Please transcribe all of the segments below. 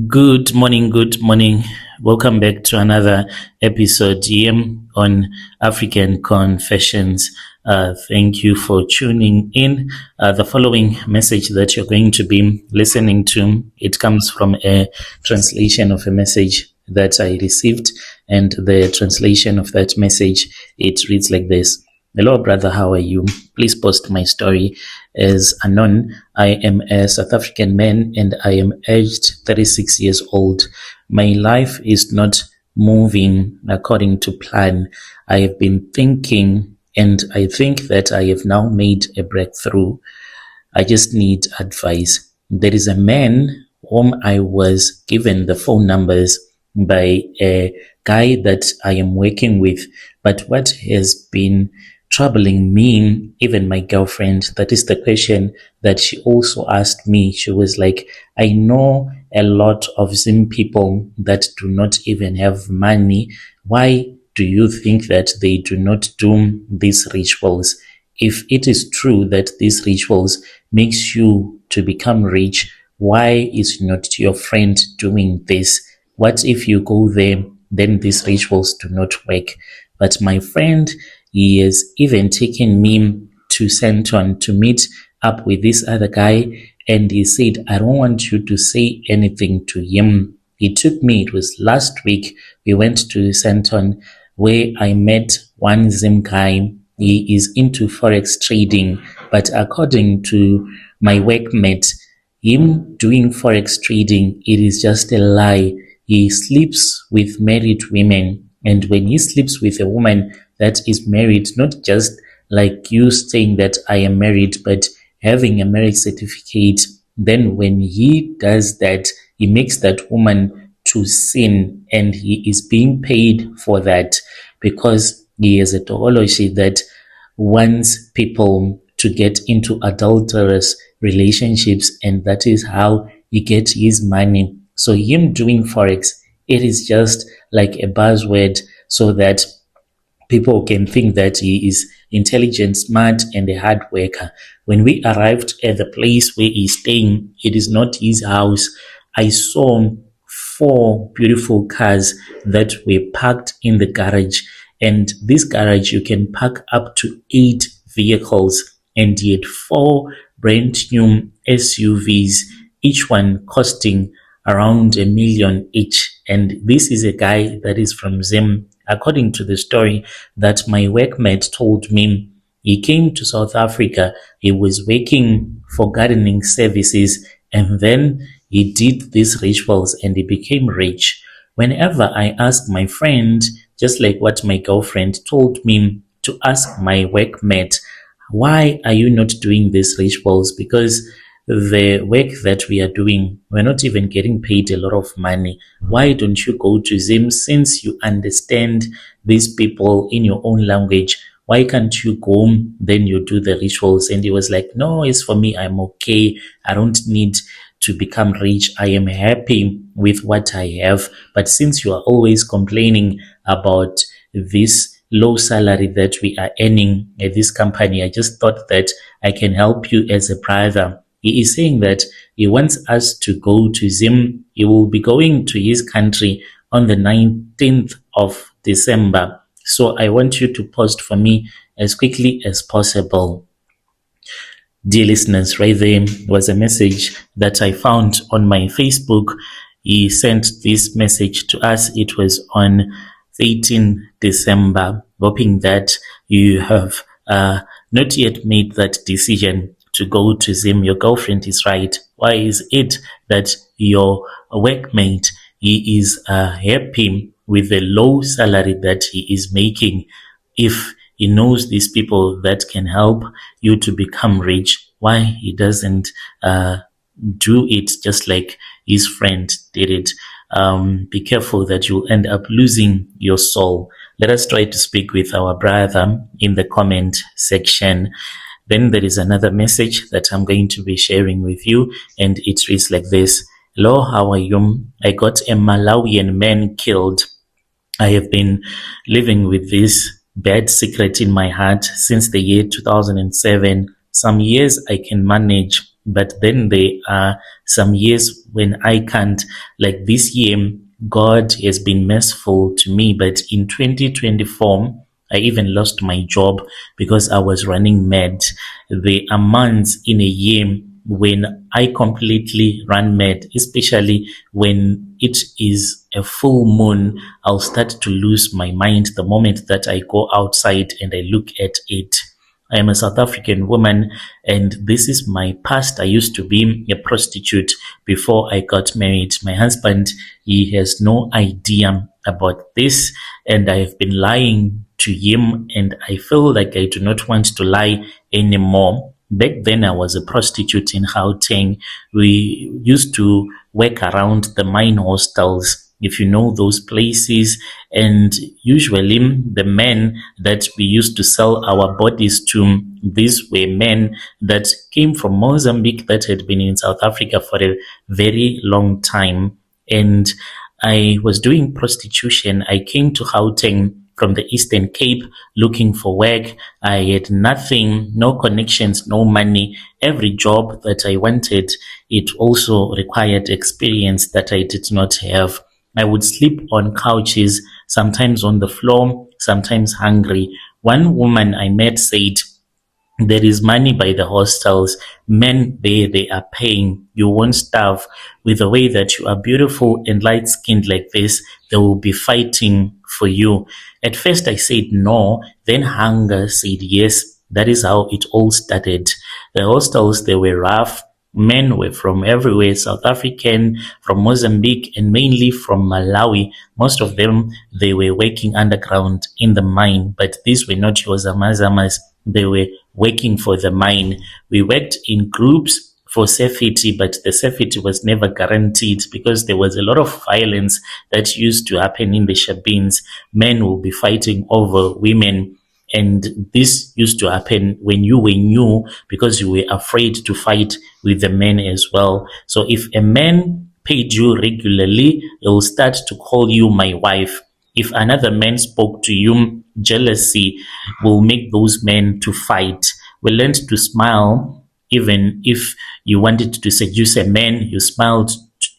Good morning, good morning. Welcome back to another episode here on African Confessions. Thank you for tuning in. The following message that you're going to be listening to, it comes from a translation of a message that I received, and the translation of that message, it reads like this. Hello, brother, how are you? Please post my story as anon. I am a South African man and I am aged 36 years old. My life is not moving according to plan. I have been thinking and I think that I have now made a breakthrough. I just need advice. There is a man whom I was given the phone numbers by a guy that I am working with, but what has been troubling me, even my girlfriend, that is the question that she also asked me. She was like, I know a lot of Zim people that do not even have money. Why do you think that they do not do these rituals? If it is true that these rituals makes you to become rich, why is not your friend doing this? What if you go there, then these rituals do not work? But my friend, he has even taken me to Santon to meet up with this other guy, and he said, I don't want you to say anything to him. He took me, it was last week, we went to Santon where I met one Zim guy. He is into forex trading, but according to my workmate, him doing forex trading, it is just a lie. He sleeps with married women, and when he sleeps with a woman that is married, not just like you saying that I am married, but having a marriage certificate, then when he does that, he makes that woman to sin, and he is being paid for that because he has a theology that wants people to get into adulterous relationships, and that is how he gets his money. So him doing forex, it is just like a buzzword so that people can think that he is intelligent, smart, and a hard worker. When we arrived at the place where he's staying, it is not his house. I saw 4 beautiful cars that were parked in the garage. And this garage, you can park up to 8 vehicles. And he had 4 brand new SUVs, each one costing around $1 million each. And this is a guy that is from Zim. According to the story that my workmate told me, he came to South Africa, he was working for gardening services, and then he did these rituals and he became rich. Whenever I ask my friend, just like what my girlfriend told me, to ask my workmate, why are you not doing these rituals? Because the work that we are doing, we're not even getting paid a lot of money. Why don't you go to Zim since you understand these people in your own language? Why can't you go? Then you do the rituals. And he was like, no, it's for me. I'm okay. I don't need to become rich. I am happy with what I have. But since you are always complaining about this low salary that we are earning at this company, I just thought that I can help you as a brother. He is saying that he wants us to go to Zim. He will be going to his country on the 19th of December. So I want you to post for me as quickly as possible. Dear listeners, right there was a message that I found on my Facebook. He sent this message to us. It was on 18 December, hoping that you have not yet made that decision to go to Zim. Your girlfriend is right. Why is it that your workmate, he is happy with the low salary that he is making? If he knows these people that can help you to become rich, why he doesn't do it just like his friend did it? Be careful that you'll end up losing your soul. Let us try to speak with our brother in the comment section. Then there is another message that I'm going to be sharing with you, and it reads like this. Hello, how are you? I got a Malawian man killed. I have been living with this bad secret in my heart since the year 2007. Some years I can manage, but then there are some years when I can't. Like this year, God has been merciful to me, but in 2024, I even lost my job because I was running mad. There are months in a year when I completely run mad, especially when it is a full moon. I'll start to lose my mind the moment that I go outside and I look at it. I am a South African woman, and this is my past. I used to be a prostitute before I got married. My husband, he has no idea about this, and I have been lying to him, and I feel like I do not want to lie anymore. Back then, I was a prostitute in Gauteng. We used to work around the mine hostels, if you know those places. And usually, the men that we used to sell our bodies to, these were men that came from Mozambique that had been in South Africa for a very long time. And I was doing prostitution. I came to Gauteng from the Eastern Cape looking for work. I had nothing, no connections, no money. Every job that I wanted, it also required experience that I did not have. I would sleep on couches, sometimes on the floor, sometimes hungry. One woman I met said, there is money by the hostels. Men there, they are paying. You won't starve. With the way that you are beautiful and light skinned like this, they will be fighting for you. At first, I said no. Then hunger said yes. That is how it all started. The hostels, they were rough. Men were from everywhere, South African, from Mozambique, and mainly from Malawi. Most of them, they were working underground in the mine, but these were not your zamazamas. They were working for the mine. We worked in groups for safety, but the safety was never guaranteed because there was a lot of violence that used to happen in the shebeens. Men will be fighting over women. And this used to happen when you were new because you were afraid to fight with the men as well. So if a man paid you regularly, he will start to call you my wife. If another man spoke to you, jealousy will make those men to fight. We learned to smile. Even if you wanted to seduce a man, you smiled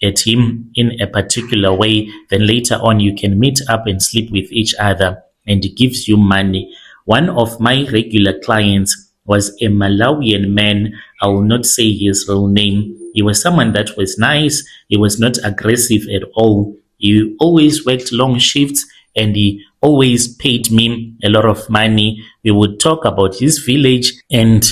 at him in a particular way. Then later on, you can meet up and sleep with each other, and it gives you money. One of my regular clients was a Malawian man. I will not say his real name. He was someone that was nice. He was not aggressive at all. He always worked long shifts and he always paid me a lot of money. We would talk about his village, and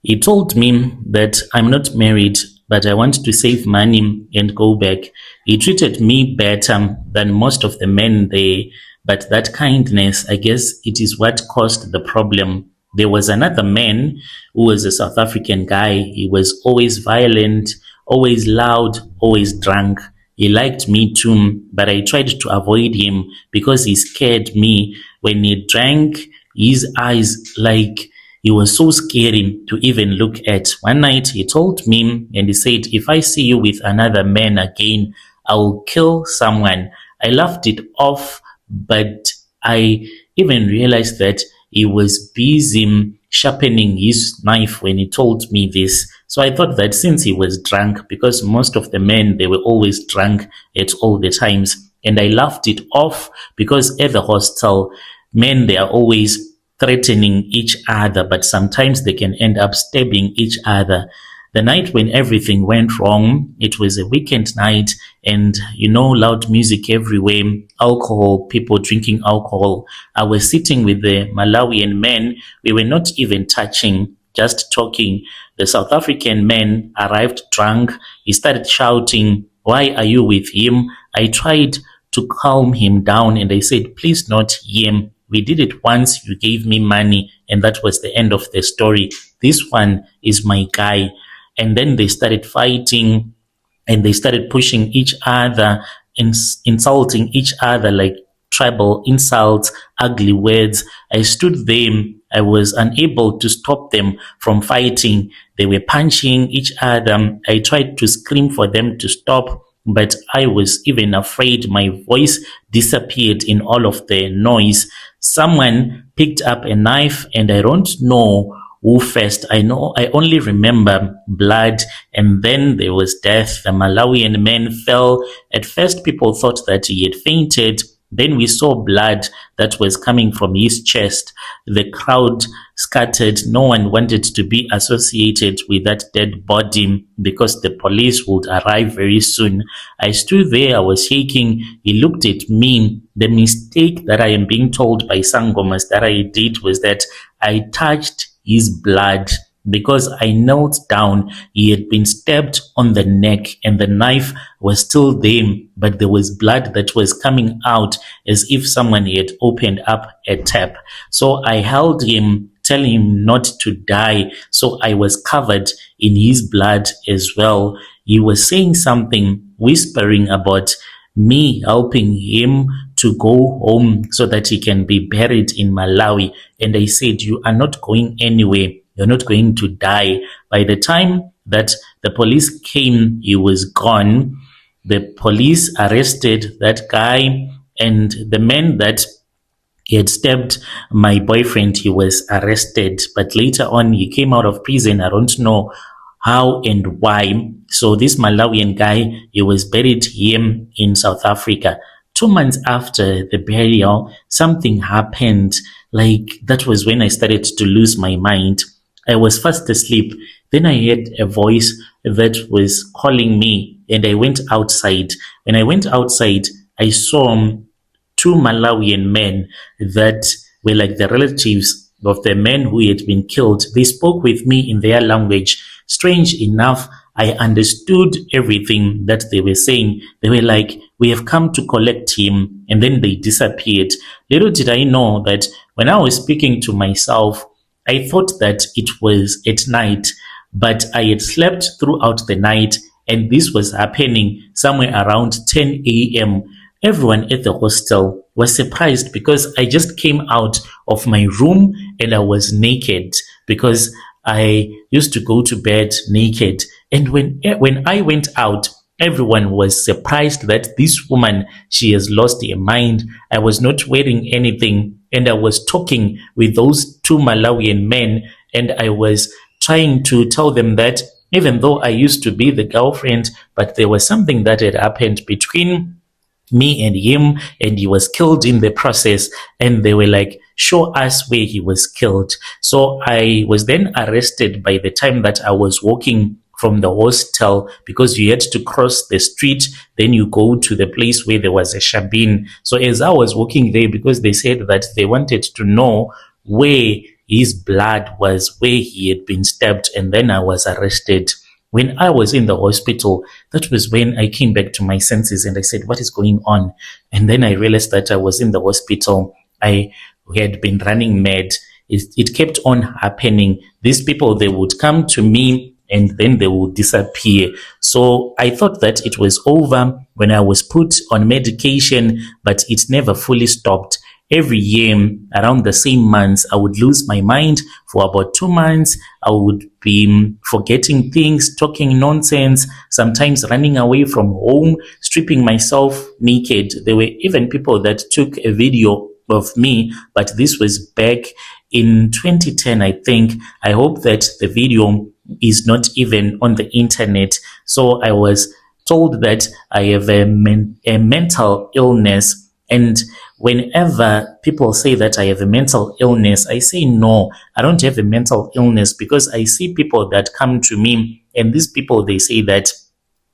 he told me that I'm not married, but I want to save money and go back. He treated me better than most of the men there. But that kindness, I guess it is what caused the problem. There was another man who was a South African guy. He was always violent, always loud, always drunk. He liked me too, but I tried to avoid him because he scared me. When he drank, his eyes, like, he was so scary to even look at. One night he told me and he said, if I see you with another man again, I will kill someone. I laughed it off, but I even realized that he was busy sharpening his knife when he told me this. So I thought that since he was drunk, because most of the men, they were always drunk at all the times, and I laughed it off because at the hostel, men, they are always threatening each other, but sometimes they can end up stabbing each other. The night when everything went wrong, it was a weekend night, and loud music everywhere, alcohol, people drinking alcohol. I was sitting with the Malawian men. We were not even touching, just talking. The South African man arrived drunk. He started shouting, why are you with him? I tried to calm him down and I said, please not him. We did it once, you gave me money, and that was the end of the story. This one is my guy. And then they started fighting and they started pushing each other, insulting each other, like tribal insults, ugly words. I stood there. I was unable to stop them from fighting. They were punching each other. I tried to scream for them to stop, but I was even afraid. My voice disappeared in all of the noise. Someone picked up a knife, and I don't know who first. I know I only remember blood, and then there was death. The Malawian man fell. At first, people thought that he had fainted. Then we saw blood that was coming from his chest. The crowd scattered. No one wanted to be associated with that dead body because the police would arrive very soon. I stood there, I was shaking. He looked at me. The mistake that I am being told by Sangomas that I did was that I touched his blood. Because I knelt down, he had been stabbed on the neck and the knife was still there, but there was blood that was coming out as if someone had opened up a tap. So I held him, telling him not to die. So I was covered in his blood as well. He was saying something, whispering about me helping him to go home so that he can be buried in Malawi. And I said, you are not going anywhere. You're not going to die. By the time that the police came, he was gone. The police arrested that guy, and the man that he had stabbed my boyfriend, he was arrested. But later on, he came out of prison. I don't know how and why. So this Malawian guy, he was buried here in South Africa. 2 months after the burial, something happened. Like, that was when I started to lose my mind. I was fast asleep. Then I heard a voice that was calling me, and I went outside. When I went outside, I saw two Malawian men that were like the relatives of the men who had been killed. They spoke with me in their language. Strange enough, I understood everything that they were saying. They were like, we have come to collect him, and then they disappeared. Little did I know that when I was speaking to myself, I thought that it was at night, but I had slept throughout the night, and this was happening somewhere around 10 a.m. Everyone at the hostel was surprised because I just came out of my room and I was naked because I used to go to bed naked. And when I went out, everyone was surprised that this woman, she has lost her mind. I was not wearing anything, and I was talking with those two Malawian men, and I was trying to tell them that even though I used to be the girlfriend, but there was something that had happened between me and him, and he was killed in the process. And they were like, show us where he was killed. So I was then arrested by the time that I was walking from the hostel, because you had to cross the street, then you go to the place where there was a shabin. So as I was walking there, because they said that they wanted to know where his blood was, where he had been stabbed, and then I was arrested. When I was in the hospital, that was when I came back to my senses and I said, what is going on? And then I realized that I was in the hospital. I had been running mad. It kept on happening. These people, they would come to me and then they would disappear. So I thought that it was over when I was put on medication, but it never fully stopped. Every year, around the same months, I would lose my mind for about 2 months. I would be forgetting things, talking nonsense, sometimes running away from home, stripping myself naked. There were even people that took a video of me, but this was back in 2010, I think. I hope that the video is not even on the internet. So I was told that I have a mental illness. And whenever people say that I have a mental illness, I say no, I don't have a mental illness, because I see people that come to me, and these people, they say that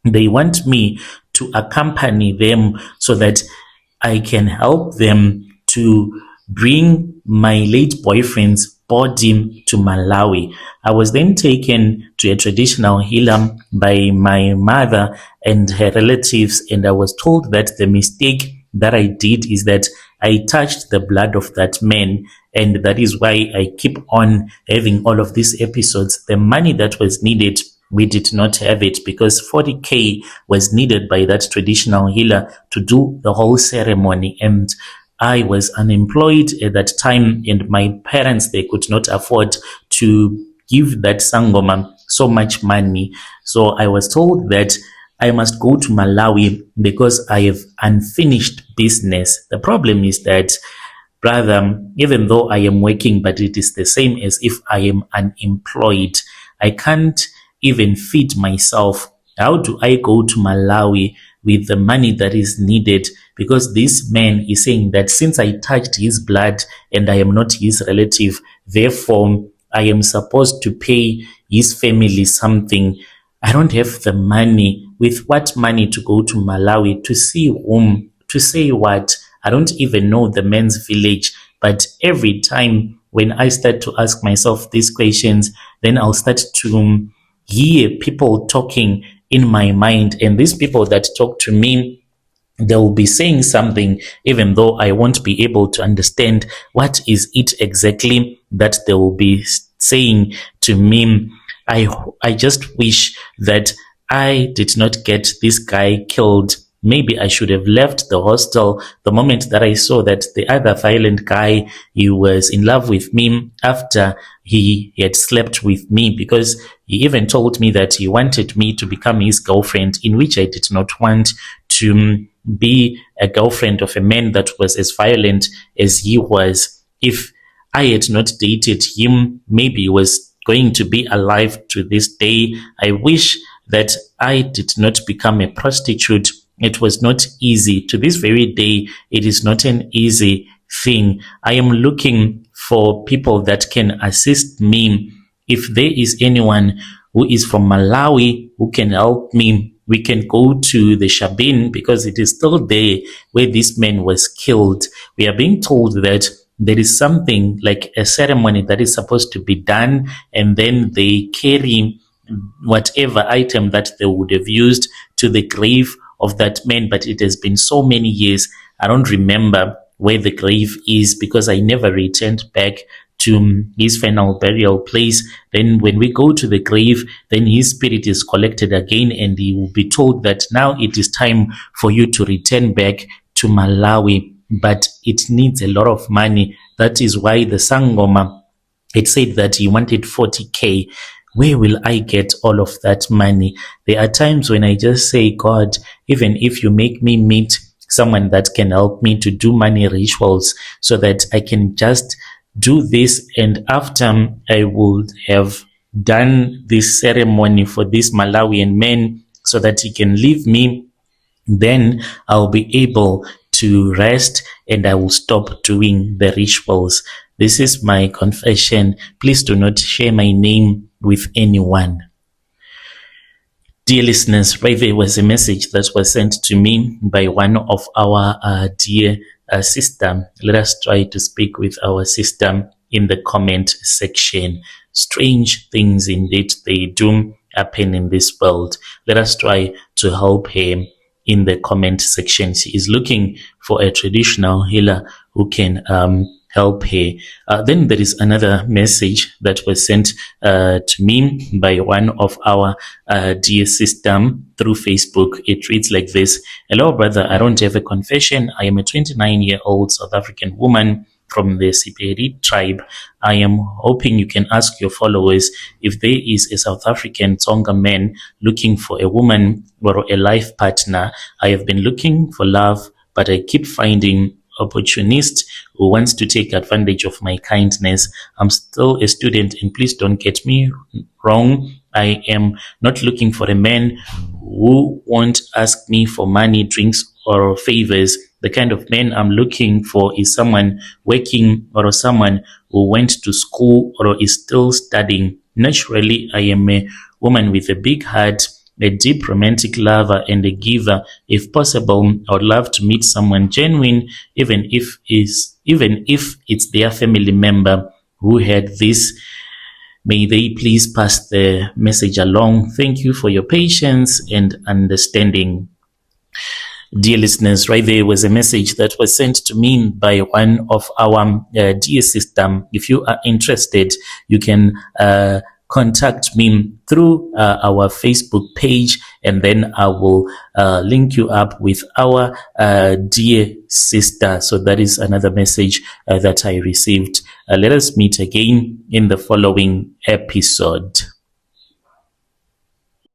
they want me to accompany them so that I can help them to bring my late boyfriend's body to Malawi. I was then taken to a traditional healer by my mother and her relatives, and I was told that the mistake that I did is that I touched the blood of that man, and that is why I keep on having all of these episodes. The money that was needed, we did not have it, because 40K was needed by that traditional healer to do the whole ceremony, and I was unemployed at that time, and my parents, they could not afford to give that sangoma so much money. So I was told that I must go to Malawi because I have unfinished business. The problem is that brother, even though I am working, but it is the same as if I am unemployed. I can't even feed myself. How do I go to Malawi with the money that is needed? Because this man is saying that since I touched his blood and I am not his relative, therefore I am supposed to pay his family something. I don't have the money. With what money to go to Malawi to see whom, to say what? I don't even know the man's village. But every time when I start to ask myself these questions, then I'll start to hear people talking in my mind. And these people that talk to me, they will be saying something, even though I won't be able to understand what is it exactly that they will be saying to me. I just wish that I did not get this guy killed. Maybe I should have left the hostel the moment that I saw that the other violent guy, he was in love with me after he had slept with me, because he even told me that he wanted me to become his girlfriend, in which I did not want to be a girlfriend of a man that was as violent as he was. If I had not dated him, maybe he was going to be alive to this day. I wish that I did not become a prostitute. It was not easy. To this very day, it is not an easy thing. I am looking for people that can assist me. If there is anyone who is from Malawi who can help me, we can go to the Shabin, because it is still there where this man was killed. We are being told that there is something like a ceremony that is supposed to be done, and then they carry whatever item that they would have used to the grave of that man. But it has been so many years, I don't remember where the grave is, because I never returned back to his final burial place. Then when we go to the grave, then his spirit is collected again, and he will be told that now it is time for you to return back to Malawi. But it needs a lot of money. That is why the Sangoma, it said that he wanted 40K. Where will I get all of that money? There are times when I just say, God, even if you make me meet someone that can help me to do money rituals, so that I can just do this, and after I would have done this ceremony for this Malawian man so that he can leave me, then I'll be able to rest and I will stop doing the rituals. This is my confession. Please do not share my name with anyone. Dear listeners, right there was a message that was sent to me by one of our dear sister. Let us try to speak with our sister in the comment section. Strange things indeed they do happen in this world. Let us try to help her in the comment section. She is looking for a traditional healer who can help her. Then there is another message that was sent to me by one of our dear sister through Facebook. It reads like this. Hello, brother. I don't have a confession. I am a 29-year-old South African woman from the Siperi tribe. I am hoping you can ask your followers if there is a South African Tsonga man looking for a woman or a life partner. I have been looking for love, but I keep finding opportunist who wants to take advantage of my kindness. I'm still a student, and please don't get me wrong. I am not looking for a man who won't ask me for money, drinks, or favors. The kind of man I'm looking for is someone working, or someone who went to school or is still studying. Naturally, I am a woman with a big heart, a deep romantic lover, and a giver. If possible, I would love to meet someone genuine, even if it's their family member who had this. May they please pass the message along. Thank you for your patience and understanding. Dear listeners, right there was a message that was sent to me by one of our dear sister. If you are interested, you can contact me through our Facebook page, and then I will link you up with our dear sister. So that is another message that I received. Let us meet again in the following episode.